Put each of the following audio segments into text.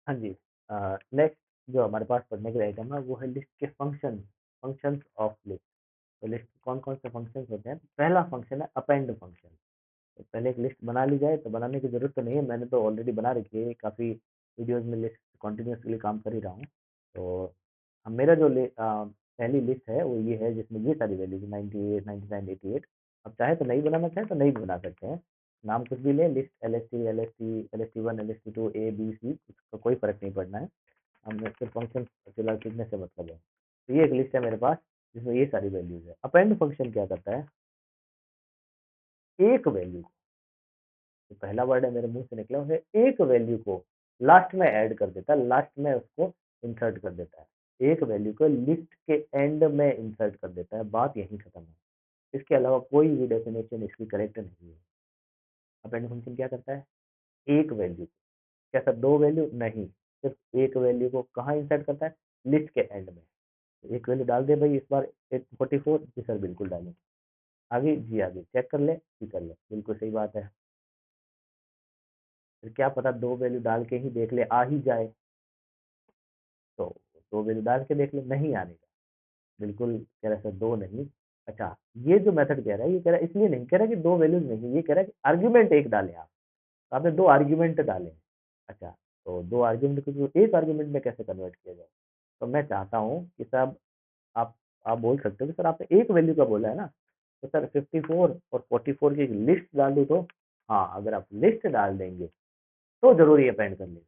हाँ जी। नेक्स्ट जो हमारे पास पढ़ने के लिए आइटम है वो है लिस्ट के फंक्शंस ऑफ लिस्ट। तो लिस्ट के कौन-कौन से फंक्शंस होते हैं? पहला फंक्शन है अपेंड फंक्शन। तो पहले एक लिस्ट बना ली जाए, तो बनाने की ज़रूरत तो नहीं है, मैंने तो ऑलरेडी बना रखी है, काफ़ी वीडियोज़ में लिस्ट कंटिन्यूअसली काम कर ही रहा हूँ। तो मेरा जो पहली लिस्ट है वो ये है जिसमें ये सारी वैल्यूज़ 98, 99, 88। अब चाहे तो नहीं बनाना चाहें तो नहीं भी बना सकते हैं। नाम कुछ भी लें, लिस्ट एलएसटी, एलएसटी, एलएसटी1, एलएसटी2, ए, बी, सी, उसका कोई फ़र्क नहीं पड़ना है। हमें सिर्फ फंक्शन फिलहाल सीखने से मतलब है। तो ये एक लिस्ट है मेरे पास जिसमें ये सारी वैल्यूज़ है। अपेंड फंक्शन क्या करता है? एक वैल्यू को, जो पहला वर्ड है मेरे मुंह से निकला है, एक वैल्यू को लास्ट में ऐड कर देता है, लास्ट में उसको इंसर्ट कर देता है। एक वैल्यू को लिस्ट के एंड में इंसर्ट कर देता है, बात यहीं खत्म है। इसके अलावा कोई भी डेफिनेशन इसकी करेक्ट नहीं है। अपेंड फंक्शन क्या करता है? एक वैल्यू, क्या सर दो वैल्यू? नहीं, सिर्फ एक वैल्यू को कहाँ इंसर्ट करता है? लिस्ट के एंड में। एक वैल्यू डाल दे भाई इस बार 44। जी सर बिल्कुल डालें। आगे जी आगे चेक कर ले, जी कर ले, बिल्कुल सही बात है। फिर क्या पता दो वैल्यू डाल के ही देख ले आ ही जाए, तो दो वैल्यू डाल के देख ले, नहीं आने का, बिल्कुल कह रहा है सर दो नहीं। अच्छा, ये जो मेथड कह रहा है, ये कह रहा है इसलिए नहीं कह रहा कि दो वैल्यूज नहीं, ये कह रहा है कि आर्ग्यूमेंट एक डालें आप। तो आपने दो आर्ग्यूमेंट डाले। अच्छा, तो दो आर्ग्यूमेंट को एक आर्ग्यूमेंट में कैसे कन्वर्ट किया जाए? तो मैं चाहता हूँ कि साहब आप आप बोल सकते हो कि सर आपने एक वैल्यू का बोला है ना, तो सर 54 और 44 की लिस्ट डाल दूं तो? हाँ, अगर आप लिस्ट डाल देंगे तो जरूर ये अपेंड कर लेगा,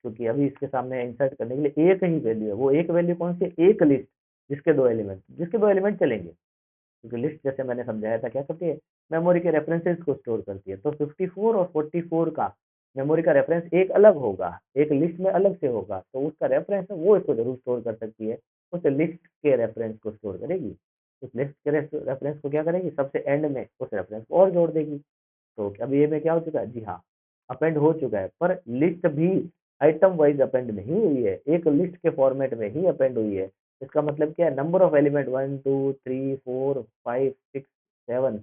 क्योंकि अभी इसके सामने इंसर्ट करने के लिए एक ही वैल्यू है। वो एक वैल्यू कौन सी? एक लिस्ट जिसके दो एलिमेंट चलेंगे। क्योंकि लिस्ट जैसे मैंने समझाया था क्या करती है? मेमोरी के रेफरेंसेस को स्टोर करती है। तो 54 और 44 का मेमोरी का रेफरेंस एक अलग होगा, एक लिस्ट में अलग से होगा, तो उसका रेफरेंस है वो इसको जरूर स्टोर कर सकती है। उस लिस्ट के रेफरेंस को स्टोर करेगी। उस लिस्ट के रेफरेंस को क्या करेगी? सबसे एंड में उस रेफरेंस को और जोड़ देगी। तो अब ये में क्या हो चुका है? जी हाँ, अपेंड हो चुका है, पर लिस्ट भी आइटम वाइज अपेंड नहीं हुई है, एक लिस्ट के फॉर्मेट में ही अपेंड हुई है। इसका मतलब क्या है? नंबर ऑफ एलिमेंट 1 2 3 4 5 6 7,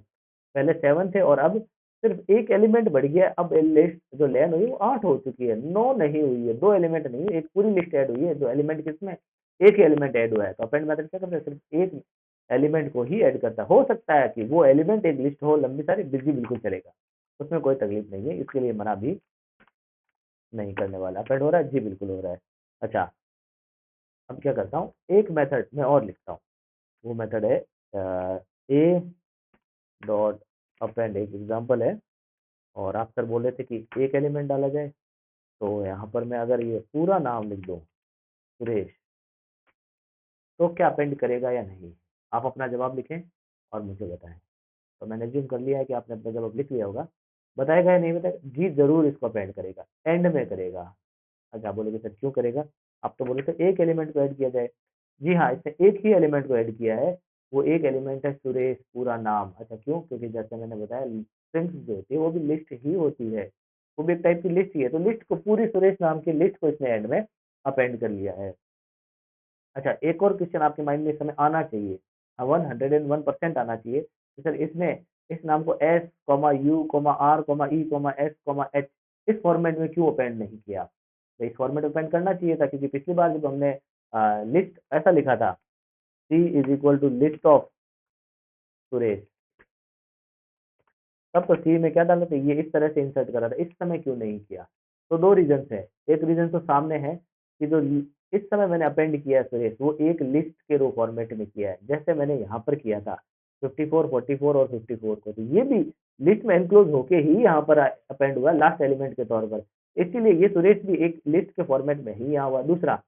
पहले 7 थे और अब सिर्फ एक एलिमेंट बढ़ गया। अब लिस्ट जो लेन हुई वो 8 हो चुकी है, 9 नहीं हुई है, दो एलिमेंट नहीं, एक पूरी लिस्ट ऐड हुई है। जो एलिमेंट किसमें? एक ही एलिमेंट ऐड हुआ है। तो अपेंड मेथड क्या करता है? सिर्फ एक एलिमेंट को ही ऐड करता है। हो सकता है कि वो एलिमेंट एक लिस्ट हो लंबी सारी, बिजी बिल्कुल चलेगा, उसमें कोई तकलीफ नहीं है, इसके लिए मना भी नहीं करने वाला। अपेंड हो रहा है? जी बिल्कुल हो रहा है। अच्छा, अब क्या करता हूँ, एक मेथड मैं और लिखता हूँ। वो मेथड है ए डॉट अपेंड, एक एग्जांपल है। और आप सर बोले थे कि एक एलिमेंट डाला जाए, तो यहाँ पर मैं अगर ये पूरा नाम लिख दूँ सुरेश, तो क्या अपेंड करेगा या नहीं? आप अपना जवाब लिखें और मुझे बताएं। तो मैंने एज्यूम कर लिया है कि आपने अपना जवाब लिख लिया होगा। बताएगा या नहीं बताएगा? जी जरूर इसको अपेंड करेगा, एंड में करेगा। अच्छा, आप बोलोगे सर क्यों करेगा? आप तो बोले थे एक एलिमेंट को ऐड किया जाए। जी हाँ, इसने एक ही एलिमेंट को ऐड किया है। वो एक एलिमेंट है सुरेश पूरा नाम। अच्छा क्यों? क्योंकि जैसे मैंने बताया स्ट्रिंग्स जो होती है वो भी लिस्ट ही होती है, वो भी एक टाइप की लिस्ट ही है। तो लिस्ट को, पूरी सुरेश नाम की लिस्ट को इसने एंड में अपेंड कर लिया है। अच्छा, एक और क्वेश्चन आपके माइंड में इस समय आना चाहिए, 101% आना चाहिए कि सर इसने इस नाम को S comma you comma R comma E comma S comma H इस फॉर्मेट में क्यों अपेंड नहीं किया? तो इस फॉर्मेट में अपेंड करना चाहिए था, क्योंकि पिछली बार जब हमने लिस्ट ऐसा लिखा था, C is equal to list of Suresh, तब तो सी में क्या डाला था? ये इस तरह से इंसर्ट करा था। इस समय क्यों नहीं किया? तो दो रीजन है। एक रीजन तो सामने है कि जो इस समय मैंने अपेंड किया है सुरेश, वो एक लिस्ट के रो फॉर्मेट में किया है, जैसे मैंने यहाँ पर किया था 54 44 और 54 को। तो ये भी लिस्ट में एनक्लोज होके ही यहाँ पर अपेंड हुआ लास्ट एलिमेंट के तौर पर। इसीलिए ये सुरेश भी एक लिस्ट के फॉर्मेट में ही यहाँ हुआ। दूसरा,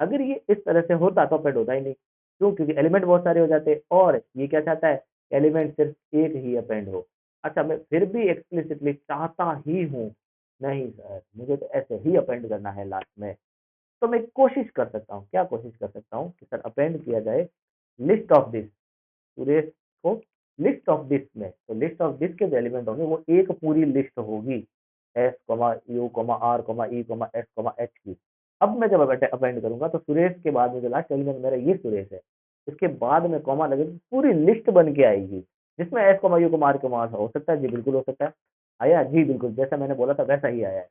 अगर ये इस तरह से होता तो अपेंड होता ही नहीं। क्यों? क्योंकि एलिमेंट बहुत सारे हो जाते, और ये क्या चाहता है? एलिमेंट सिर्फ एक ही अपेंड हो। अच्छा, मैं फिर भी एक्सप्लिसिटली चाहता ही हूँ, नहीं सर मुझे तो ऐसे ही अपेंड करना है लास्ट में। तो मैं कोशिश कर सकता हूँ, क्या कोशिश कर सकता हूँ कि सर अपेंड किया जाए लिस्ट ऑफ दिस सुरेश को, लिस्ट ऑफ दिस में। तो लिस्ट ऑफ दिस के जो एलिमेंट होंगे वो एक पूरी लिस्ट होगी, S comma you comma R comma E comma S comma H की। अब मैं जब अपेंड करूंगा तो सुरेश के बाद में जो लास्ट एलिमेंट मेरा ये सुरेश है, इसके बाद में कॉमा लगेगी, पूरी लिस्ट बन के आएगी, जिसमें S comma you comma R comma हो सकता है। जी बिल्कुल हो सकता है। आया? जी बिल्कुल, जैसा मैंने बोला था वैसा ही आया है।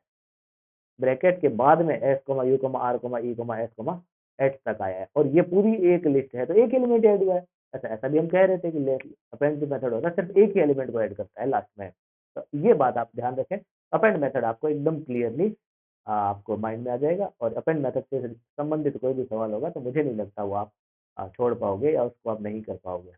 ब्रैकेट के बाद में S comma U comma R comma E comma S comma H तक आया है और ये पूरी एक लिस्ट है तो एक एलिमेंट ऐड हुआ है। अच्छा ऐसा भी हम कह रहे थे कि अपेंड जो मेथड होता है सिर्फ एक ही एलिमेंट को ऐड करता है लास्ट में। तो ये बात आप ध्यान रखें, अपेंड मेथड आपको एकदम क्लियरली आपको माइंड में आ जाएगा और अपेंड मेथड से संबंधित कोई भी सवाल होगा तो मुझे नहीं लगता वो आप छोड़ पाओगे या उसको आप नहीं कर पाओगे।